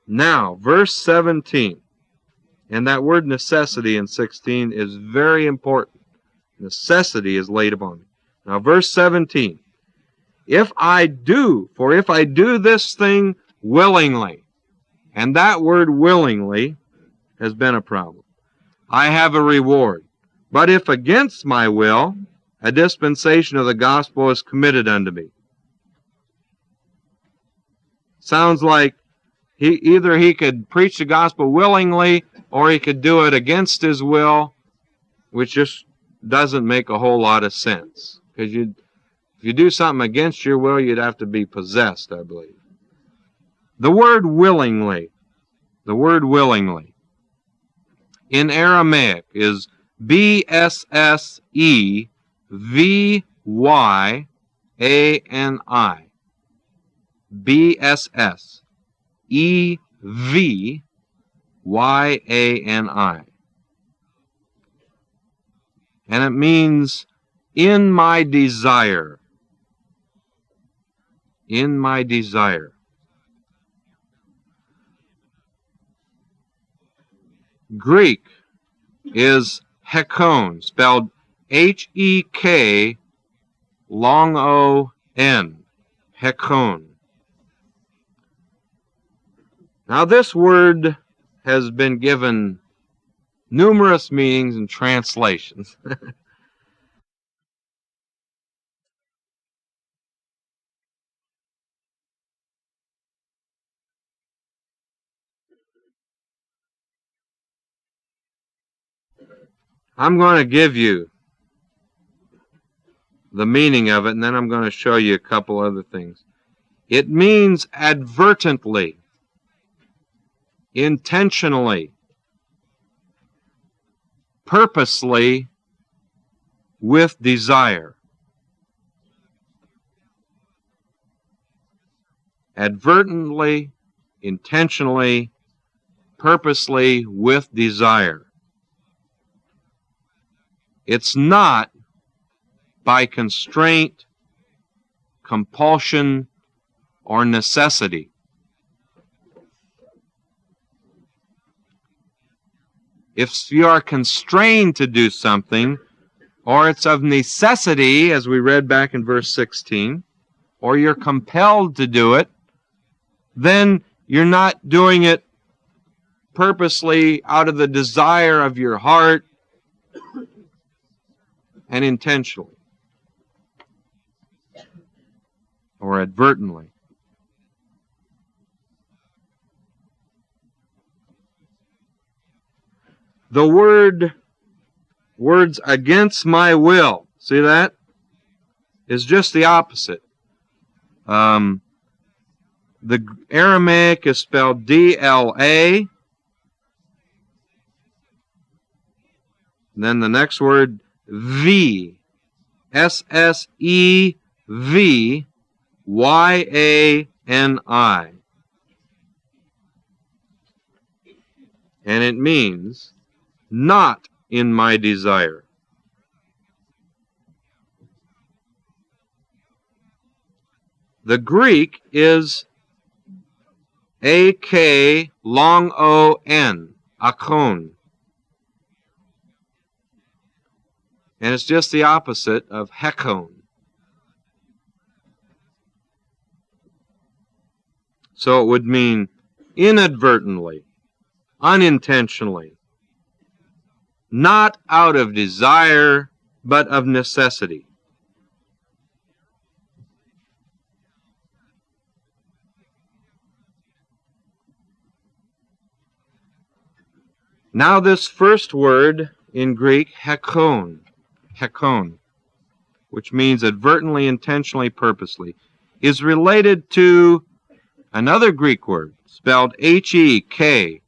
Now, verse 17, and that word necessity in 16 is very important. Necessity is laid upon me. Now, verse 17, if I do this thing willingly, and that word willingly has been a problem, I have a reward. But if against my will, a dispensation of the gospel is committed unto me. Sounds like either he could preach the gospel willingly or he could do it against his will, which just doesn't make a whole lot of sense. Because if you do something against your will, you'd have to be possessed, I believe. The word willingly in Aramaic is B-S-S-E-V-Y-A-N-I. B-S-S-E-V-Y-A-N-I. And it means in my desire. In my desire. Greek is hekon, spelled H-E-K long O-N. Hekon. Now this word has been given numerous meanings and translations. I'm going to give you the meaning of it, and then I'm going to show you a couple other things. It means advertently, intentionally, purposely, with desire. Advertently, intentionally, purposely, with desire. It's not by constraint, compulsion, or necessity. If you are constrained to do something, or it's of necessity, as we read back in verse 16, or you're compelled to do it, then you're not doing it purposely out of the desire of your heart and intentionally or advertently. The words against my will, see that? Is just the opposite. The Aramaic is spelled D-L-A. Then the next word, V. S-S-E-V-Y-A-N-I. And it means not in my desire. The Greek is A-K long O-N, akon. And it's just the opposite of hekon. So it would mean inadvertently, unintentionally, not out of desire, but of necessity. Now this first word in Greek, hekon, which means advertently, intentionally, purposely, is related to another Greek word spelled H-E-K-O-U-S-I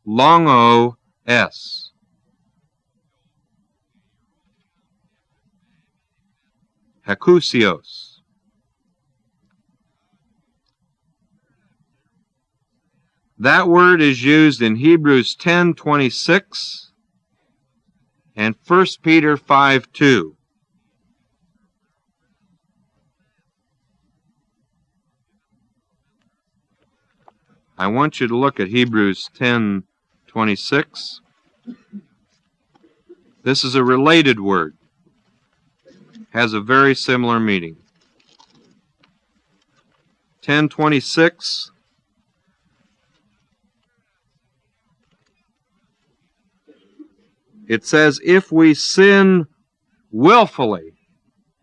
long O-S. Hekusios. That word is used in Hebrews 10:26 and 1 Peter 5:2. I want you to look at Hebrews 10:26. This is a related word. Has a very similar meaning. 10:26. It says, if we sin willfully,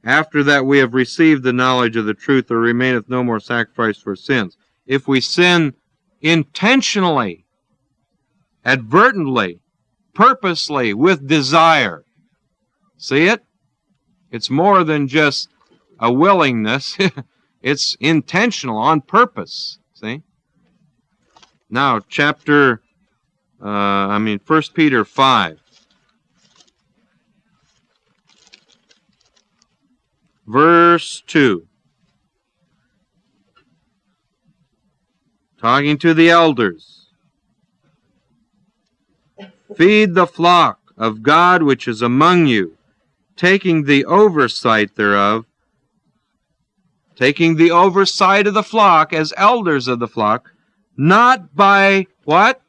after that we have received the knowledge of the truth, there remaineth no more sacrifice for sins. If we sin intentionally, advertently, purposely, with desire. See it? It's more than just a willingness. It's intentional, on purpose. See? Now, 1 Peter 5. Verse 2. Talking to the elders. Feed the flock of God which is among you, taking the oversight thereof, taking the oversight of the flock as elders of the flock, not by what?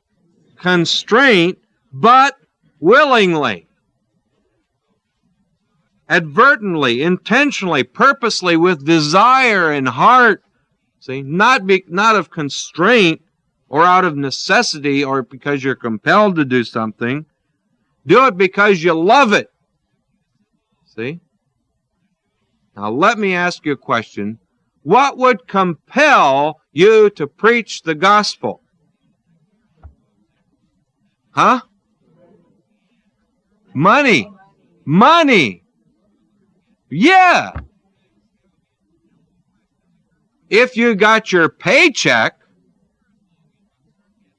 Constraint, but willingly. Advertently, intentionally, purposely, with desire and heart. See, not of constraint or out of necessity or because you're compelled to do something. Do it because you love it. See? Now let me ask you a question. What would compel you to preach the gospel? Huh? Money. Money. Yeah. If you got your paycheck,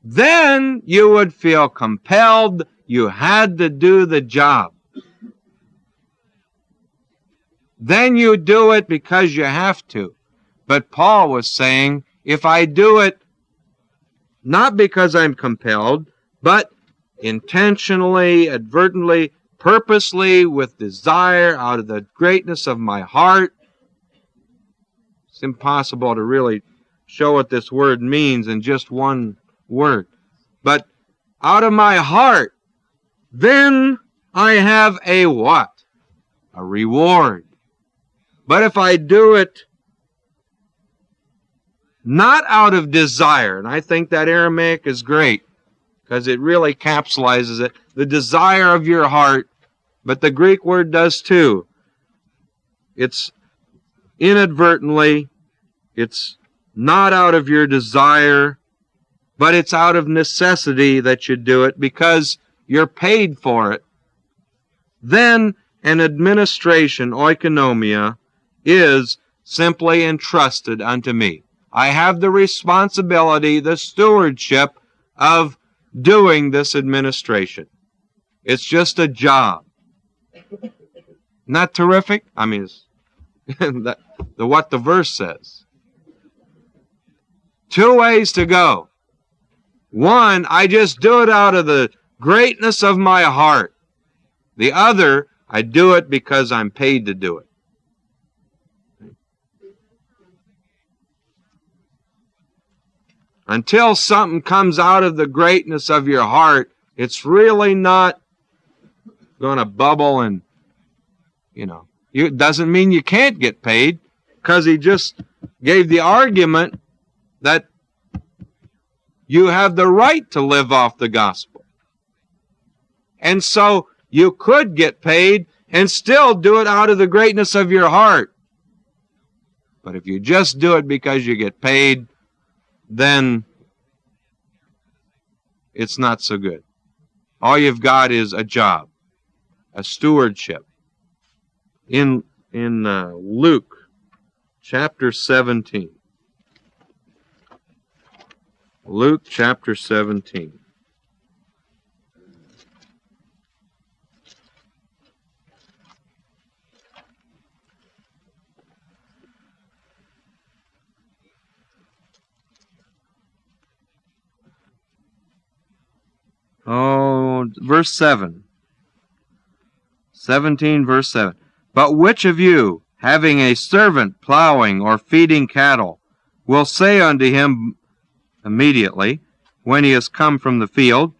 then you would feel compelled. You had to do the job. Then you do it because you have to. But Paul was saying, if I do it not because I'm compelled, but intentionally, advertently, purposely, with desire, out of the greatness of my heart. It's impossible to really show what this word means in just one word. But out of my heart, then I have a what? A reward. But if I do it not out of desire, and I think that Aramaic is great, because it really capsulizes it, the desire of your heart, but the Greek word does too. It's inadvertently, it's not out of your desire, but it's out of necessity that you do it because you're paid for it. Then an administration, oikonomia, is simply entrusted unto me. I have the responsibility, the stewardship of doing this administration. It's just a job. Not terrific? I mean, it's what the verse says. Two ways to go. One, I just do it out of the greatness of my heart. The other, I do it because I'm paid to do it. Until something comes out of the greatness of your heart, it's really not going to bubble and, it doesn't mean you can't get paid, because he just gave the argument that you have the right to live off the gospel. And so you could get paid and still do it out of the greatness of your heart. But if you just do it because you get paid, then it's not so good. All you've got is a job, a stewardship. In Luke chapter 17. Luke chapter 17. Verse 7. 17, verse 7. But which of you, having a servant plowing or feeding cattle, will say unto him, immediately when he has come from the field,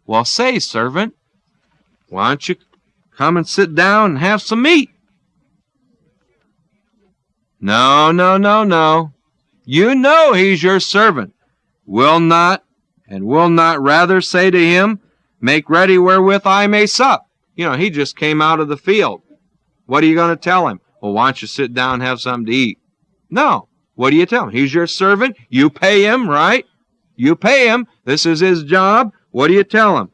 well, say, servant, why don't you come and sit down and have some meat? No, no, no, no. You know he's your servant. Will not rather say to him, make ready wherewith I may sup. You know, he just came out of the field. What are you going to tell him? Well, why don't you sit down and have something to eat? No. What do you tell him? He's your servant. You pay him, right? You pay him. This is his job. What do you tell him?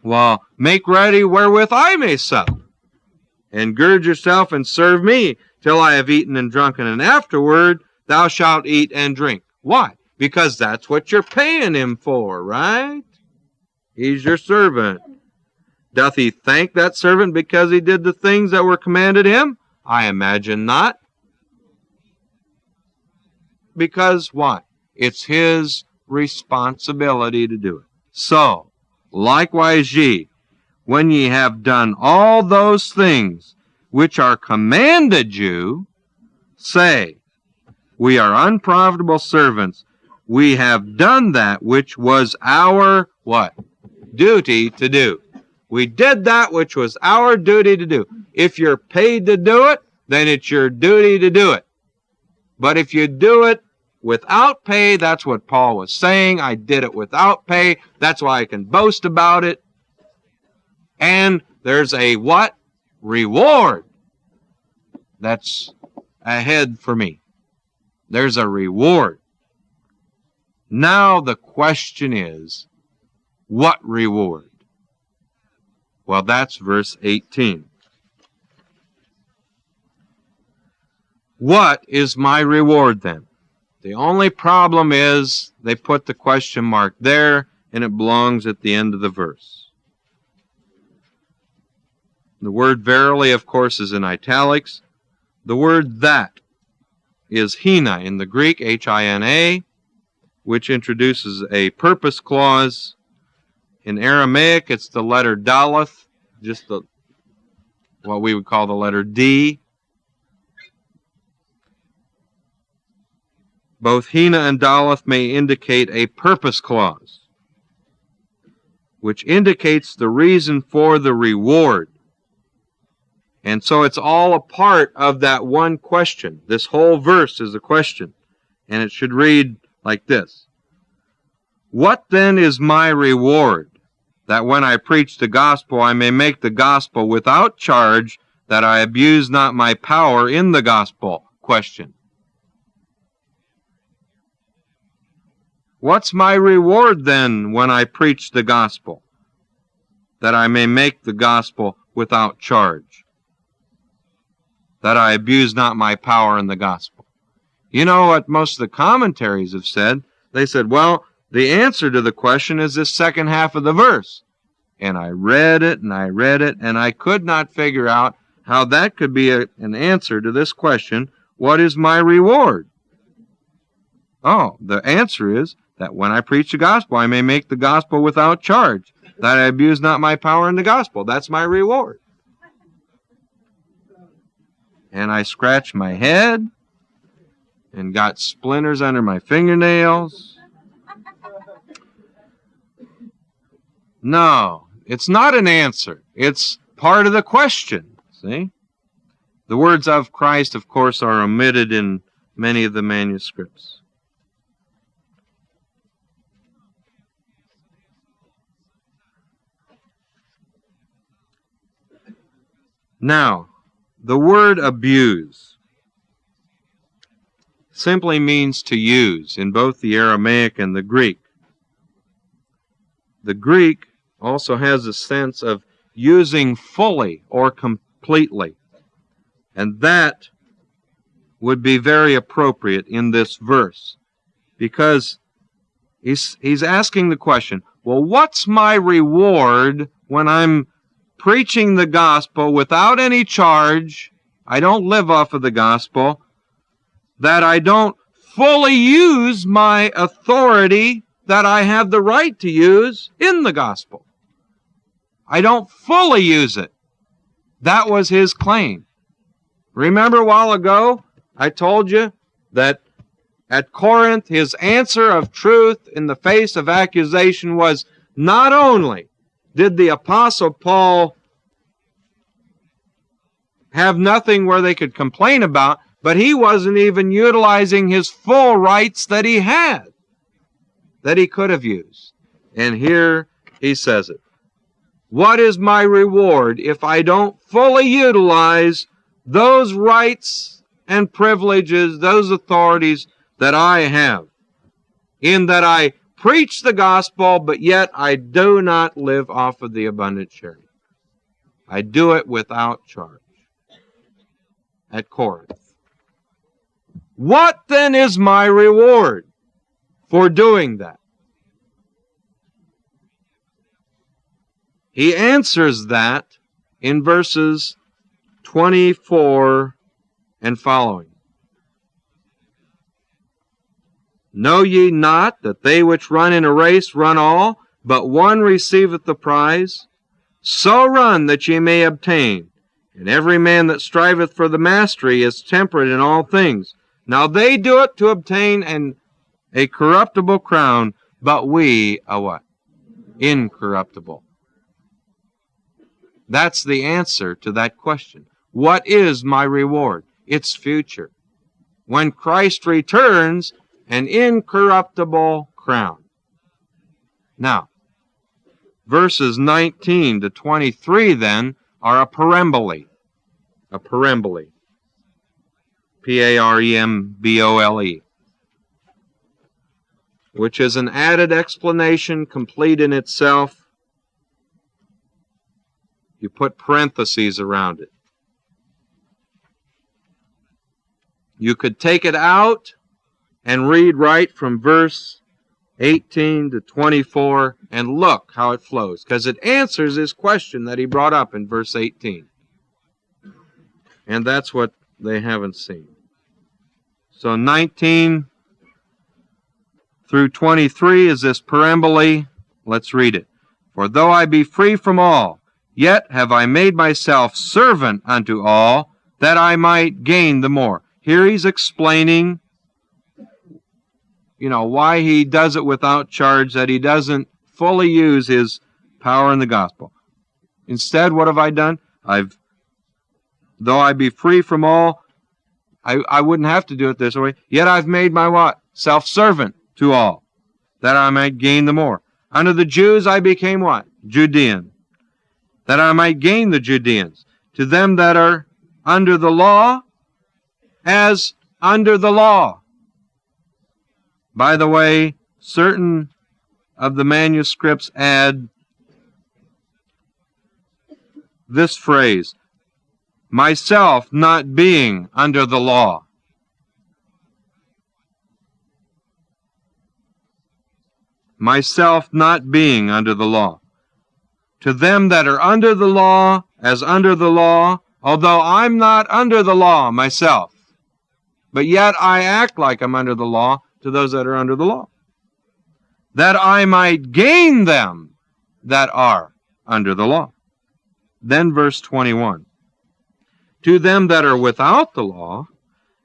Well, make ready wherewith I may sup, and gird yourself and serve me till I have eaten and drunken, and afterward thou shalt eat and drink. Why? Because that's what you're paying him for, right? He's your servant. Doth he thank that servant because he did the things that were commanded him? I imagine not. Because why? It's his responsibility to do it. So, likewise ye, when ye have done all those things which are commanded you, say, we are unprofitable servants. We have done that which was our, what? Duty to do. We did that which was our duty to do. If you're paid to do it, then it's your duty to do it. But if you do it without pay, that's what Paul was saying. I did it without pay. That's why I can boast about it. And there's a what? Reward. That's ahead for me. There's a reward. Now the question is, what reward? Well, that's verse 18. What is my reward then? The only problem is they put the question mark there, and it belongs at the end of the verse. The word verily, of course, is in italics. The word that is hina in the Greek, H-I-N-A, which introduces a purpose clause. In Aramaic, it's the letter daleth, just what we would call the letter D. Both hina and daleth may indicate a purpose clause, which indicates the reason for the reward. And so it's all a part of that one question. This whole verse is a question, and it should read like this. What then is my reward, that when I preach the gospel I may make the gospel without charge, that I abuse not my power in the gospel? Question. What's my reward then when I preach the gospel, that I may make the gospel without charge, that I abuse not my power in the gospel? You know what most of the commentaries have said? They said, well, the answer to the question is this second half of the verse. And I read it, and I read it, and I could not figure out how that could be an answer to this question, what is my reward? Oh, the answer is that when I preach the gospel, I may make the gospel without charge, that I abuse not my power in the gospel. That's my reward. And I scratched my head and got splinters under my fingernails. No, it's not an answer. It's part of the question, see? The words of Christ, of course, are omitted in many of the manuscripts. Now, the word abuse simply means to use in both the Aramaic and the Greek. The Greek also has a sense of using fully or completely, and that would be very appropriate in this verse, because he's asking the question, well, what's my reward when I'm preaching the gospel without any charge? I don't live off of the gospel, that I don't fully use my authority that I have the right to use in the gospel. I don't fully use it. That was his claim. Remember a while ago, I told you that At Corinth, his answer of truth in the face of accusation was, not only did the Apostle Paul have nothing where they could complain about, but he wasn't even utilizing his full rights that he had, that he could have used. And here he says it. What is my reward if I don't fully utilize those rights and privileges, those authorities that I have, in that I preach the gospel, but yet I do not live off of the abundant sharing? I do it without charge at Corinth. What then is my reward for doing that? He answers that in verses 24 and following. Know ye not that they which run in a race run all, but one receiveth the prize? So run that ye may obtain. And every man that striveth for the mastery is temperate in all things. Now they do it to obtain a corruptible crown, but we a what? Incorruptible. That's the answer to that question. What is my reward? It's future. When Christ returns, an incorruptible crown. Now, verses 19 to 23 then are a parembole. A parembole. P-A-R-E-M-B-O-L-E. Which is an added explanation, complete in itself. You put parentheses around it. You could take it out and read right from verse 18 to 24 and look how it flows, because it answers his question that he brought up in verse 18. And that's what they haven't seen. So 19 through 23 is this parembole. Let's read it. For though I be free from all, yet have I made myself servant unto all, that I might gain the more. Here he's explaining, why he does it without charge, that he doesn't fully use his power in the gospel. Instead, what have I done? Though I be free from all, I wouldn't have to do it this way, yet I've made my what? Self-servant to all, that I might gain the more. Unto the Jews I became what? Judean, that I might gain the Judeans. To them that are under the law, as under the law. By the way, certain of the manuscripts add this phrase, myself not being under the law. Myself not being under the law. To them that are under the law, as under the law, although I'm not under the law myself, but yet I act like I'm under the law to those that are under the law, that I might gain them that are under the law. Then verse 21. To them that are without the law,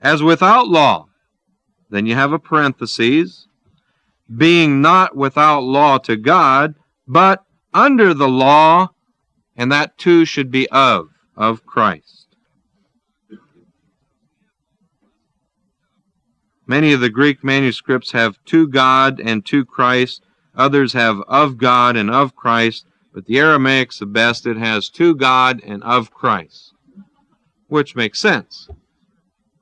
as without law. Then you have a parenthesis, being not without law to God, but under the law, and that too should be of Christ. Many of the Greek manuscripts have to God and to Christ. Others have of God and of Christ. But the Aramaics, the best, it has to God and of Christ, which makes sense.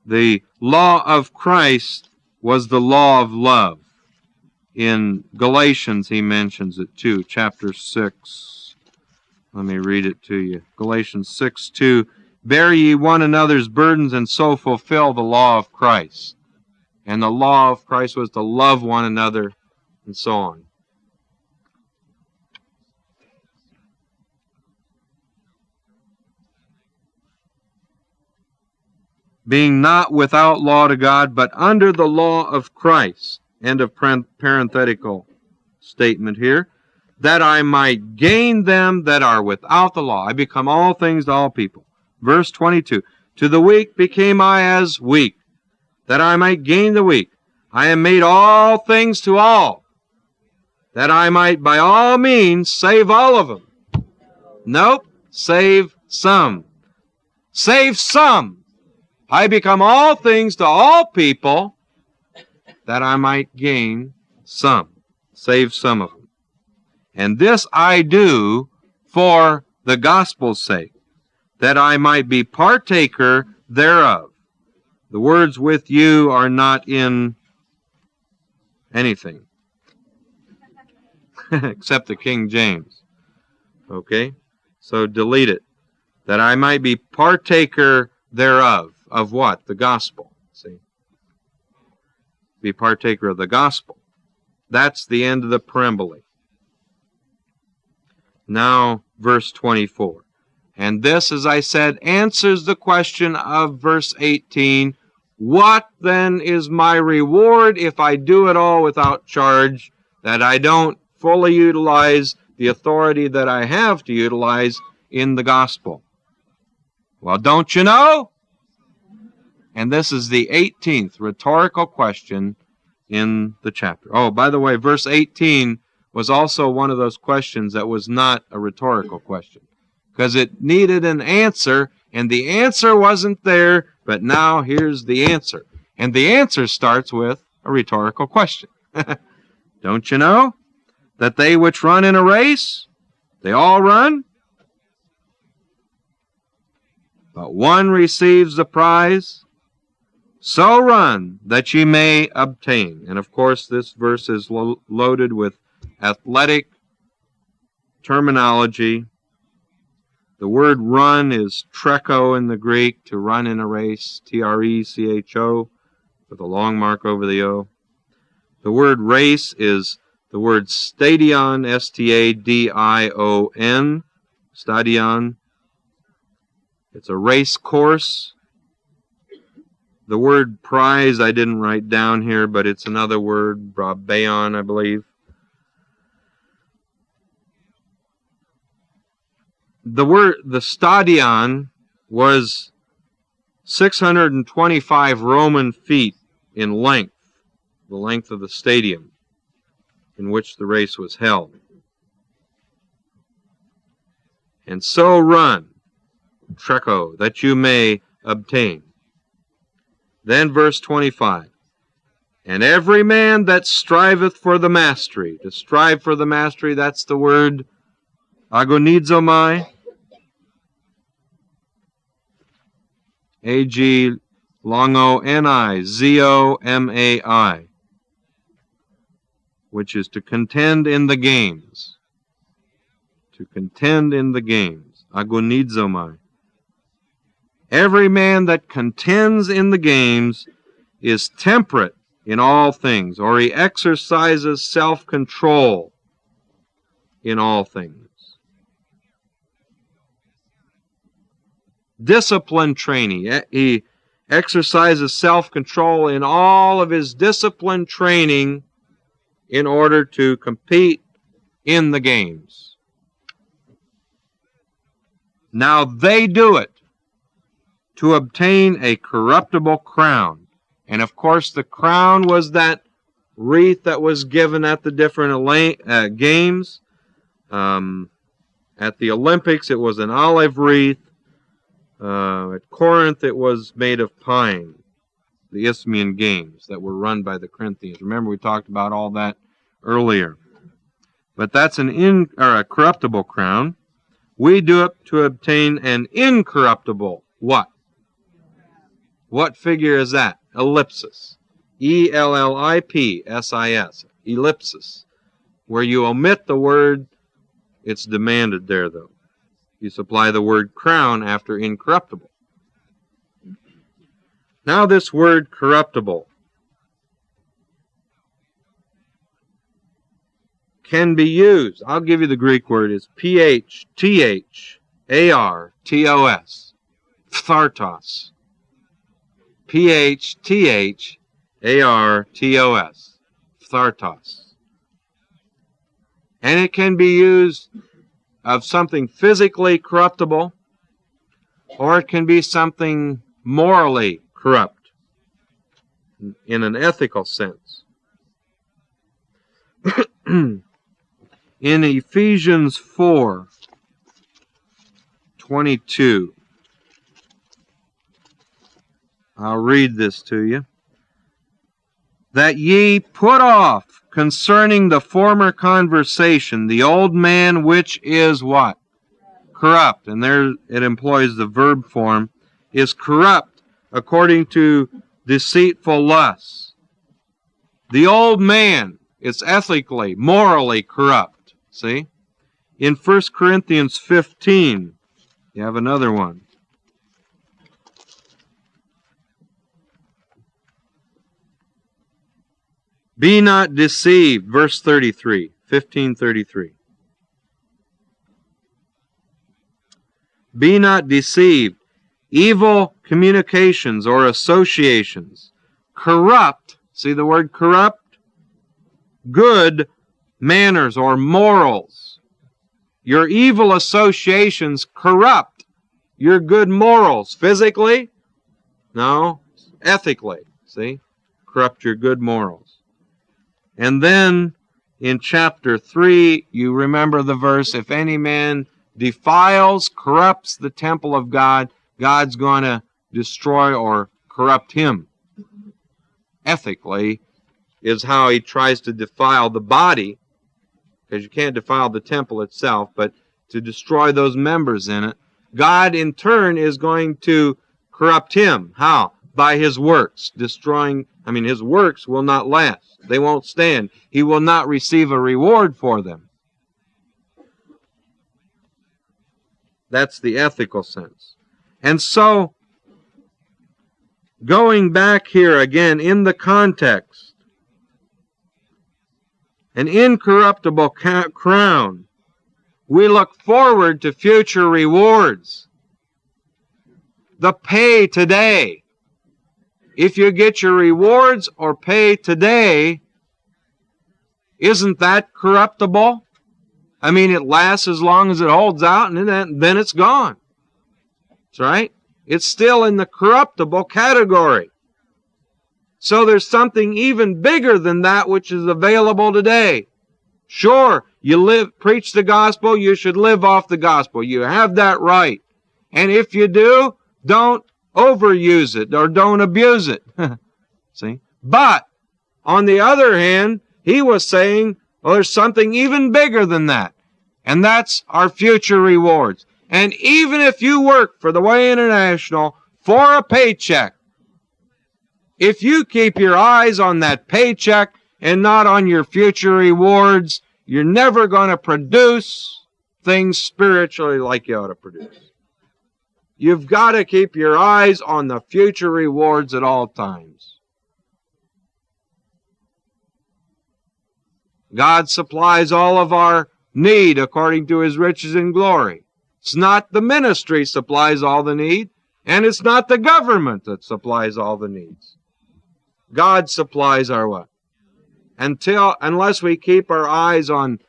The law of Christ was the law of love. In Galatians, he mentions it too, chapter 6. Let me read it to you. Galatians 6:2. Bear ye one another's burdens, and so fulfill the law of Christ. And the law of Christ was to love one another, and so on. Being not without law to God, but under the law of Christ. End of parenthetical statement here. That I might gain them that are without the law. I become all things to all people. Verse 22. To the weak became I as weak, that I might gain the weak. I am made all things to all, that I might by all means save all of them. Nope, save some. Save some. I become all things to all people, that I might gain some. Save some of them. And this I do for the gospel's sake, that I might be partaker thereof. The words with you are not in anything except the King James. Okay? So delete it. That I might be partaker thereof. Of what? The gospel. See? Be partaker of the gospel. That's the end of the preambly. Now, verse 24. And this, as I said, answers the question of verse 18. What then is my reward if I do it all without charge, that I don't fully utilize the authority that I have to utilize in the gospel? Well, don't you know? And this is the 18th rhetorical question in the chapter. Oh, by the way, verse 18 was also one of those questions that was not a rhetorical question, because it needed an answer, and the answer wasn't there, but now here's the answer. And the answer starts with a rhetorical question. Don't you know that they which run in a race, they all run, but one receives the prize? So run that ye may obtain. And of course, this verse is loaded with athletic terminology. The word run is trecho in the Greek, to run in a race, T-R-E-C-H-O, with a long mark over the O. The word race is the word stadion, S-T-A-D-I-O-N, stadion. It's a race course. The word prize I didn't write down here, but it's another word, brabeon, I believe. The stadion was 625 Roman feet in length, the length of the stadium in which the race was held. And so run, trecho, that you may obtain. Then verse 25. And every man that striveth for the mastery. To strive for the mastery, that's the word agonizomai. A-G-long-O-N-I-Z-O-M-A-I. Which is to contend in the games. To contend in the games. Agonizomai. Every man that contends in the games is temperate in all things, or he exercises self-control in all things. Discipline training. He exercises self-control in all of his discipline training in order to compete in the games. Now they do it to obtain a corruptible crown. And of course the crown was that wreath that was given at the different games. At the Olympics it was an olive wreath. At Corinth it was made of pine. The Isthmian games that were run by the Corinthians. Remember we talked about all that earlier. But that's a corruptible crown. We do it to obtain an incorruptible what? What figure is that? Ellipsis. E-L-L-I-P-S-I-S. Ellipsis. Where you omit the word, it's demanded there, though. You supply the word crown after incorruptible. Now this word corruptible can be used. I'll give you the Greek word. It's P-H-T-H-A-R-T-O-S. Phthartos. P-H-T-H-A-R-T-O-S. Phthartos. And it can be used of something physically corruptible, or it can be something morally corrupt. in an ethical sense. In Ephesians 4:22, I'll read this to you. That ye put off concerning the former conversation the old man which is what? Corrupt. And there it employs the verb form, is corrupt according to deceitful lusts. The old man is ethically, morally corrupt. See? In 1 Corinthians 15, you have another one. Be not deceived, verse 33, 15:33. Be not deceived. Evil communications or associations corrupt, see the word corrupt? Good manners or morals. Your evil associations corrupt your good morals. Physically? No. Ethically. See? Corrupt your good morals. And then in chapter 3, you remember the verse, if any man defiles, corrupts the temple of God, God's going to destroy or corrupt him. Ethically is how he tries to defile the body, because you can't defile the temple itself, but to destroy those members in it. God in turn is going to corrupt him. How? By his works. His works will not last. They won't stand. He will not receive a reward for them. That's the ethical sense. And so, going back here again in the context, an incorruptible crown, we look forward to future rewards. The pay today. If you get your rewards or pay today, isn't that corruptible? It lasts as long as it holds out, and then it's gone. That's right. It's still in the corruptible category. So there's something even bigger than that which is available today. Sure, you preach the gospel, you should live off the gospel. You have that right. And if you do, don't overuse it or don't abuse it. See? But, on the other hand, he was saying, well, there's something even bigger than that. And that's our future rewards. And even if you work for the Way International for a paycheck, if you keep your eyes on that paycheck and not on your future rewards, you're never going to produce things spiritually like you ought to produce. You've got to keep your eyes on the future rewards at all times. God supplies all of our need according to his riches and glory. It's not the ministry supplies all the need, and it's not the government that supplies all the needs. God supplies our what? Unless we keep our eyes on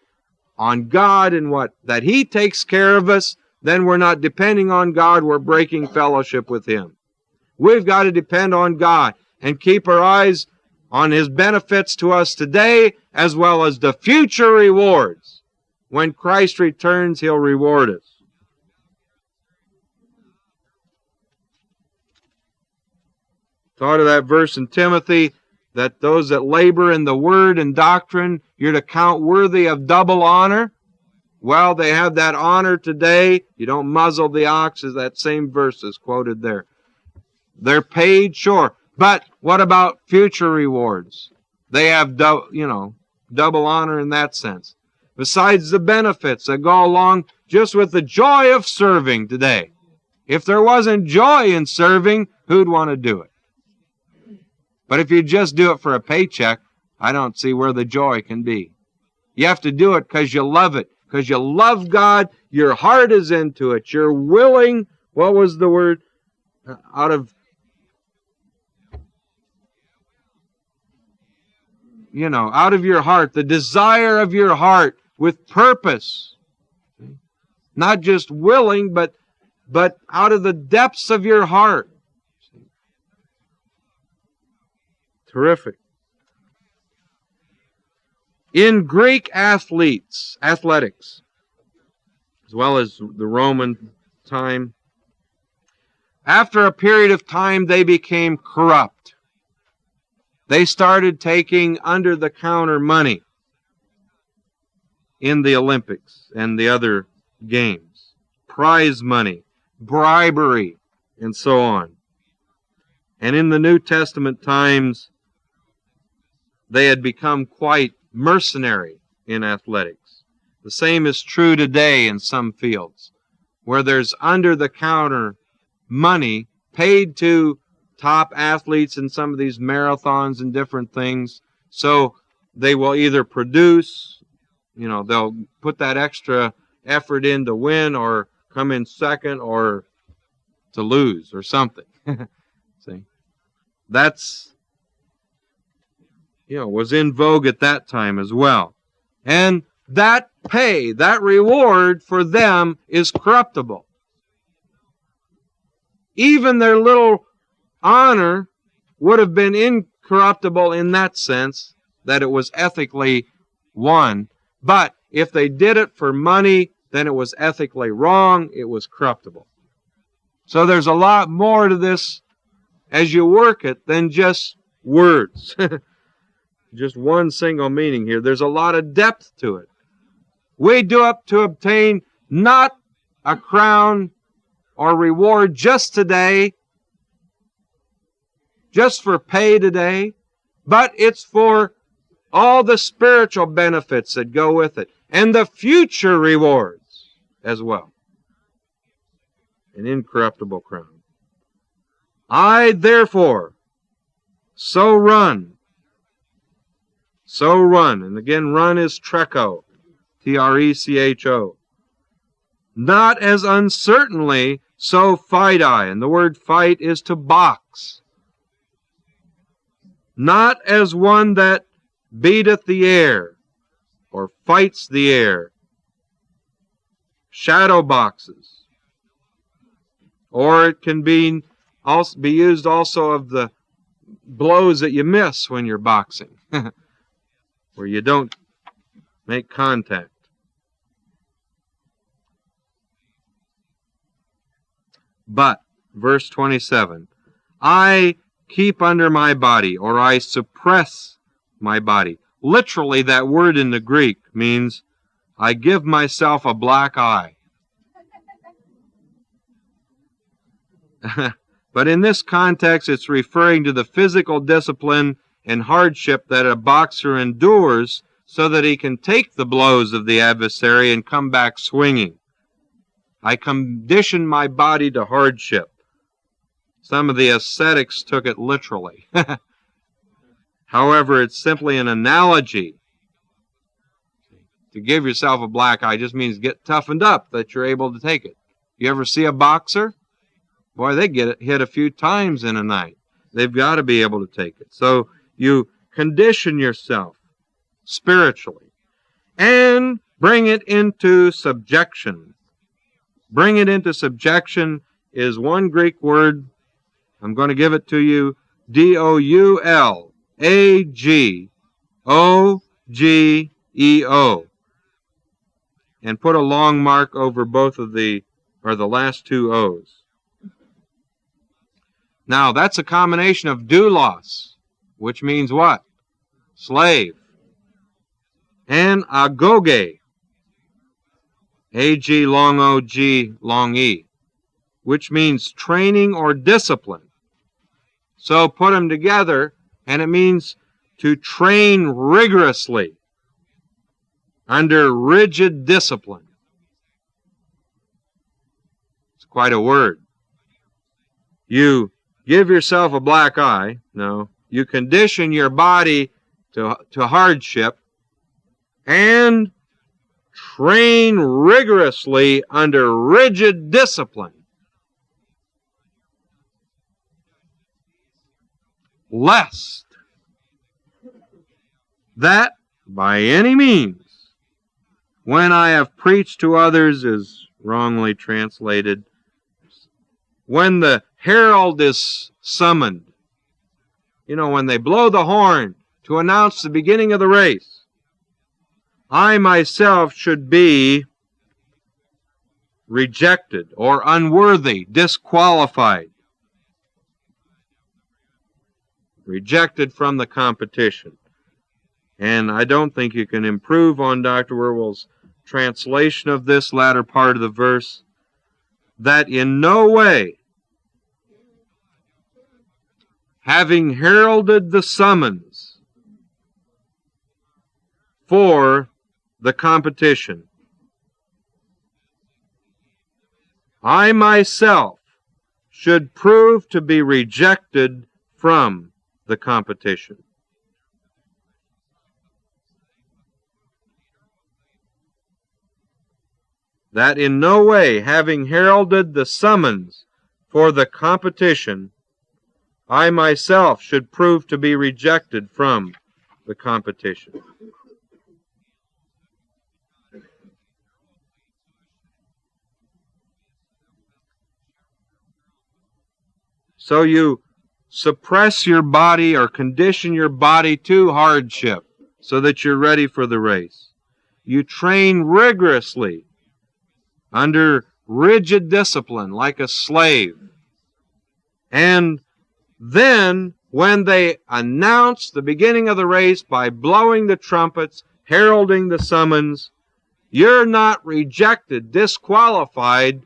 God and that he takes care of us, then we're not depending on God, we're breaking fellowship with him. We've got to depend on God and keep our eyes on his benefits to us today as well as the future rewards. When Christ returns, he'll reward us. Thought of that verse in Timothy, that those that labor in the word and doctrine, you're to count worthy of double honor. Well, they have that honor today. You don't muzzle the ox, as that same verse is quoted there. They're paid, sure. But what about future rewards? They have, double honor in that sense. Besides the benefits that go along just with the joy of serving today. If there wasn't joy in serving, who'd want to do it? But if you just do it for a paycheck, I don't see where the joy can be. You have to do it because you love it. Because you love God, your heart is into it. You're willing, what was the word? Out of your heart, the desire of your heart with purpose. Not just willing, but out of the depths of your heart. Terrific. In Greek athletics, as well as the Roman time, after a period of time they became corrupt. They started taking under-the-counter money in the Olympics and the other games. Prize money, bribery, and so on. And in the New Testament times, they had become quite mercenary in athletics. The same is true today in some fields, where there's under-the-counter money paid to top athletes in some of these marathons and different things. So they will either produce, they'll put that extra effort in to win or come in second or to lose or something. See? That's, was in vogue at that time as well. And that pay, that reward for them is corruptible. Even their little honor would have been incorruptible in that sense, that it was ethically won. But if they did it for money, then it was ethically wrong, it was corruptible. So there's a lot more to this as you work it than just words. Just one single meaning here. There's a lot of depth to it. We do it to obtain not a crown or reward just today, just for pay today, but it's for all the spiritual benefits that go with it, and the future rewards as well. An incorruptible crown. I, therefore, so run, and again, run is trecho, T-R-E-C-H-O, not as uncertainly, so fight I, and the word fight is to box. Not as one that beateth the air, or fights the air, shadow boxes. Or it can be used also of the blows that you miss when you're boxing, where you don't make contact. But, verse 27, I keep under my body, or I suppress my body. Literally, that word in the Greek means I give myself a black eye. But in this context, it's referring to the physical discipline and hardship that a boxer endures so that he can take the blows of the adversary and come back swinging. I condition my body to hardship. Some of the ascetics took it literally. However, it's simply an analogy. To give yourself a black eye just means get toughened up that you're able to take it. You ever see a boxer? Boy, they get hit a few times in a night. They've got to be able to take it. So you condition yourself spiritually and bring it into subjection. Bring it into subjection is one Greek word. I'm going to give it to you. D-O-U-L-A-G-O-G-E-O. And put a long mark over both of the last two O's. Now, that's a combination of doulos, which means what? Slave. And agoge. A-G long O-G long E, which means training or discipline. So put them together, and it means to train rigorously under rigid discipline. It's quite a word. You give yourself a black eye. No. You condition your body to hardship and train rigorously under rigid discipline, lest that by any means, when I have preached to others, is wrongly translated, when the herald is summoned when they blow the horn to announce the beginning of the race, I myself should be rejected or unworthy, disqualified, rejected from the competition. And I don't think you can improve on Dr. Wierwille's translation of this latter part of the verse, that in no way, having heralded the summons for the competition, I myself should prove to be rejected from the competition. That in no way, having heralded the summons for the competition, I myself should prove to be rejected from the competition. So you suppress your body or condition your body to hardship so that you're ready for the race. You train rigorously under rigid discipline like a slave. And then when they announce the beginning of the race by blowing the trumpets, heralding the summons, you're not rejected, disqualified,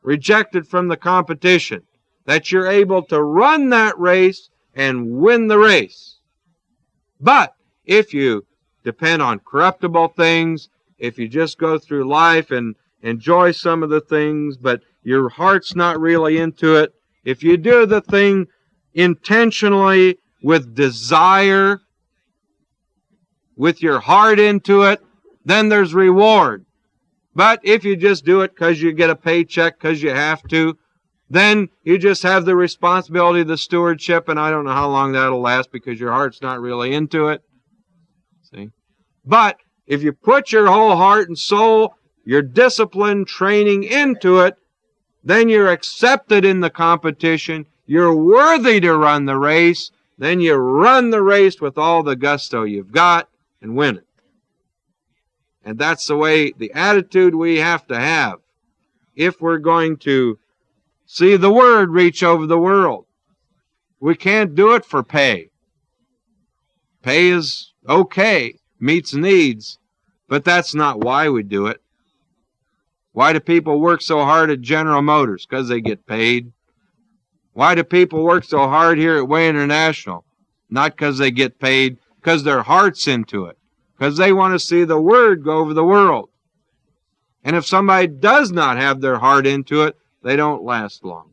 rejected from the competition. That you're able to run that race and win the race. But if you depend on corruptible things, if you just go through life and enjoy some of the things, but your heart's not really into it, if you do the thing intentionally with desire, with your heart into it, then there's reward. But if you just do it because you get a paycheck, because you have to, then you just have the responsibility of the stewardship, and I don't know how long that'll last because your heart's not really into it. See? But if you put your whole heart and soul, your discipline, training into it, then you're accepted in the competition. You're worthy to run the race. Then you run the race with all the gusto you've got and win it. And that's the way, the attitude we have to have if we're going to see the Word reach over the world. We can't do it for pay. Pay is okay, meets needs, but that's not why we do it. Why do people work so hard at General Motors? Because they get paid. Why do people work so hard here at Way International? Not because they get paid, because their heart's into it. Because they want to see the Word go over the world. And if somebody does not have their heart into it, they don't last long.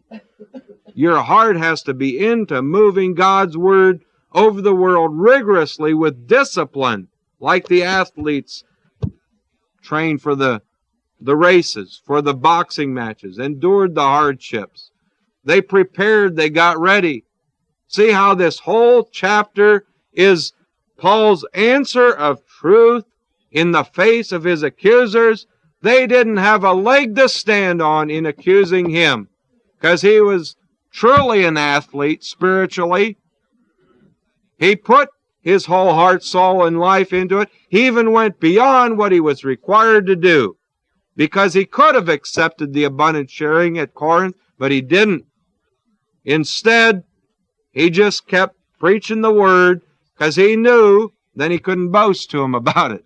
Your heart has to be into moving God's Word over the world rigorously with discipline, like the athletes train for the races, for the boxing matches, endured the hardships. They prepared, they got ready. See how this whole chapter is Paul's answer of truth in the face of his accusers. They didn't have a leg to stand on in accusing him because he was truly an athlete spiritually. He put his whole heart, soul, and life into it. He even went beyond what he was required to do because he could have accepted the abundant sharing at Corinth, but he didn't. Instead, he just kept preaching the Word because he knew then he couldn't boast to them about it.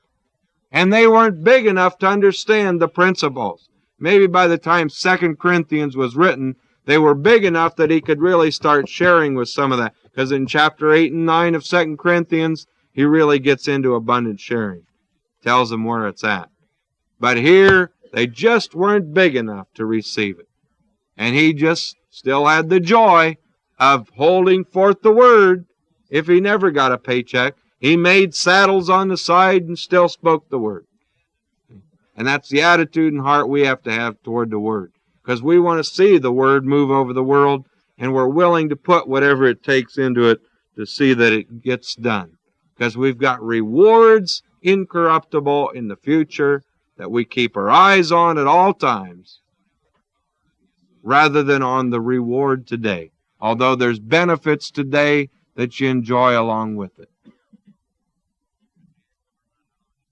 And they weren't big enough to understand the principles. Maybe by the time 2 Corinthians was written, they were big enough that he could really start sharing with some of that. Because in chapter 8 and 9 of 2 Corinthians, he really gets into abundant sharing. Tells them where it's at. But here, they just weren't big enough to receive it. And he just still had the joy of holding forth the Word. If he never got a paycheck, he made saddles on the side and still spoke the Word. And that's the attitude and heart we have to have toward the Word. Because we want to see the Word move over the world, and we're willing to put whatever it takes into it to see that it gets done. Because we've got rewards incorruptible in the future that we keep our eyes on at all times, rather than on the reward today. Although there's benefits today that you enjoy along with it.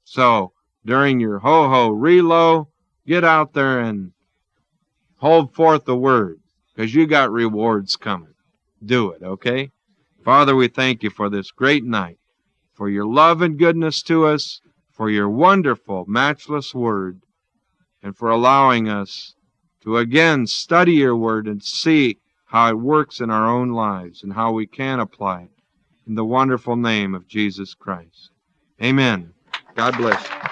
So, during your ho-ho relo, get out there and hold forth the word, because you got rewards coming. Do it, okay? Father, we thank you for this great night, for your love and goodness to us, for your wonderful, matchless word, and for allowing us to again study your word and see how it works in our own lives and how we can apply it. In the wonderful name of Jesus Christ. Amen. God bless you.